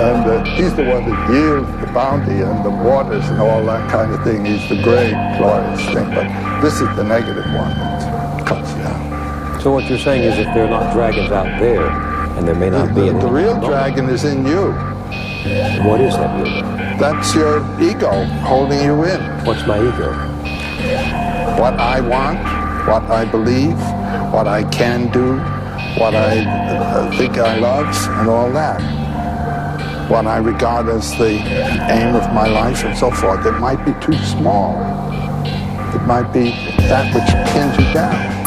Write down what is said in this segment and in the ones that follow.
And he's the one that yields the bounty and the waters and all that kind of thing. He's the great, glorious thing. But this is the negative one that cuts down. So what you're saying is if there are not dragons out there, and there may not be... The real dragon is in you. And what is that you? That's your ego holding you in. What's my ego? What I want, what I believe, what I can do, what I think I love, and all that. What I regard as the aim of my life and so forth. It might be too small. It might be that which pins you down.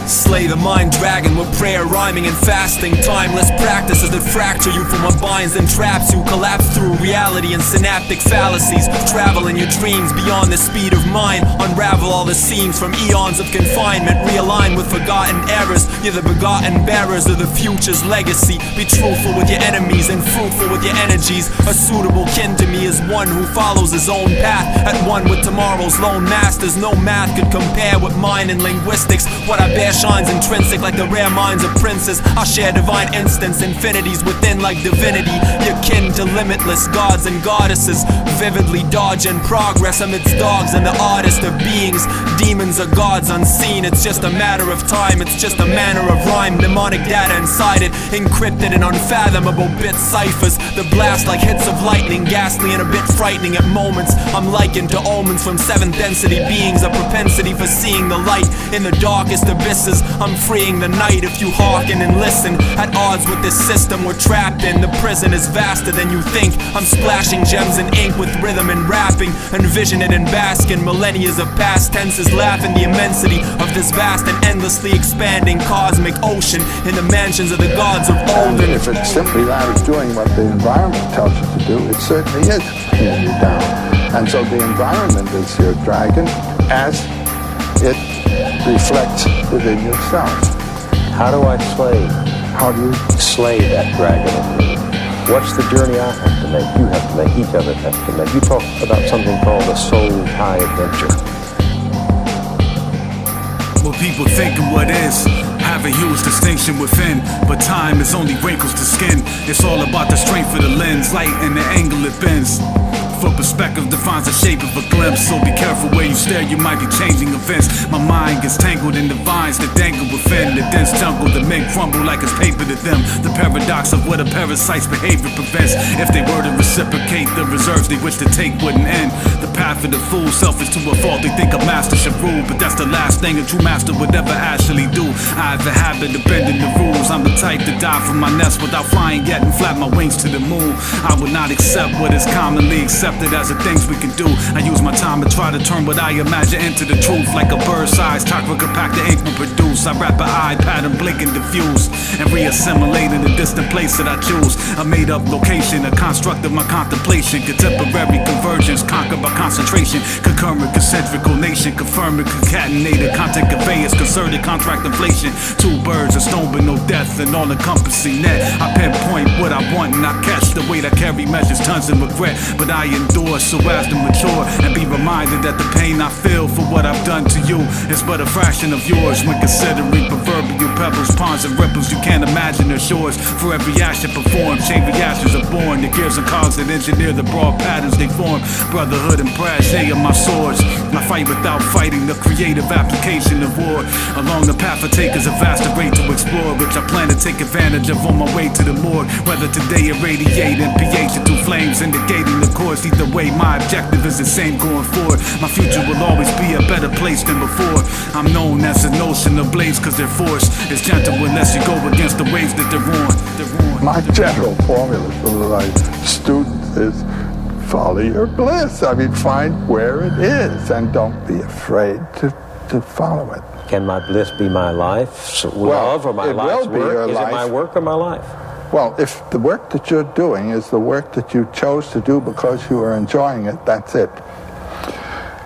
Slay the mind dragon with prayer, rhyming and fasting. Timeless practices that fracture you from what binds and traps you. Collapse through reality and synaptic fallacies. Travel in your dreams beyond the speed of mind. Unravel all the seams from eons of confinement. Realign with forgotten errors. You're the begotten bearers of the future's legacy. Be truthful with your enemies and fruitful with your energies. A suitable kin to me is one who follows his own path. At one with tomorrow's lone masters. No math could compare with mine in linguistics. What I bear shines intrinsic like the rare minds of princes. I share divine instance, infinities within like divinity. You're kin to limitless gods and goddesses. Vividly dodging progress amidst dogs and the artist of beings. Demons are gods unseen. It's just a matter of time. It's just a manner of rhyme. Mnemonic data inside it, encrypted in unfathomable bit ciphers. The blast like hits of lightning, ghastly and a bit frightening at moments. I'm likened to omens from seventh density beings. A propensity for seeing the light in the darkest abysses. I'm freeing the night if you hearken and listen. At odds with this system we're trapped in. The prison is vaster than you think. I'm splashing gems in ink with rhythm and rapping. Envision it and bask in millennias of past tenses. Laugh in the immensity of this vast and endlessly expanding cosmic ocean. In the mansions of the gods of old. And if it's simply that of doing what the environment tells you to do, it certainly is pinning you down. And so the environment is your dragon as it reflects within yourself. How do I slay? How do you slay that dragon in me? What's the journey I have to make? You have to make. Each of us has to make. You talk about something called a soul tie adventure. What people think and what is have a huge distinction within, but time is only wrinkles to skin. It's all about the strength of the lens, light and the angle it bends. For perspective defines the shape of a glimpse. So be careful where you stare, you might be changing events. My mind gets tangled in the vines that dangle within the dense jungle. The men crumble like it's paper to them. The paradox of what a parasite's behavior prevents. If they were to reciprocate, the reserves they wish to take wouldn't end. The path of the fool, selfish to a fault. They think a master should rule, but that's the last thing a true master would ever actually do. I have a habit of bending the rules. I'm the type to dive from my nest without flying yet and flap my wings to the moon. I would not accept what is commonly accepted as the things we can do. I use my time to try to turn what I imagine into the truth. Like a bird-sized chakra compact the ink will produce. I wrap an eye pattern, blink and diffuse, and re-assimilate in the distant place that I choose. A made-up location, a construct of my contemplation. Contemporary convergence, conquered by concentration. Concurrent, concentrical nation, confirming, concatenated content conveyance, concerted contract inflation. Two birds, a stone but no death, an all-encompassing net. I pinpoint what I want and I catch the weight I carry measures tons of regret, but I endure so as to mature and be reminded that the pain I feel for what I've done to you is but a fraction of yours. When considering proverbial pebbles, ponds and ripples you can't imagine are shores. For every action performed, chain reactions are born. The gears and cogs that engineer the broad patterns they form. Brotherhood and prajay are my swords. I fight without fighting, the creative application of war. Along the path I take is a vast array to explore, which I plan to take advantage of on my way to the morgue. Whether today irradiating pH into flames, indicating the course. Either way, my objective is the same going forward. My future will always be a better place than before. I'm known as the notion of blades cause their force is gentle unless you go against the waves that they're on. My general formula for my students is follow your bliss. I mean, find where it is and don't be afraid to follow it. Can my bliss be my life? Love or my life's work? Is it my work or my life? Well, if the work that you're doing is the work that you chose to do because you are enjoying it, that's it.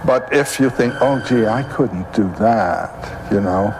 But if you think, oh, gee, I couldn't do that, you know,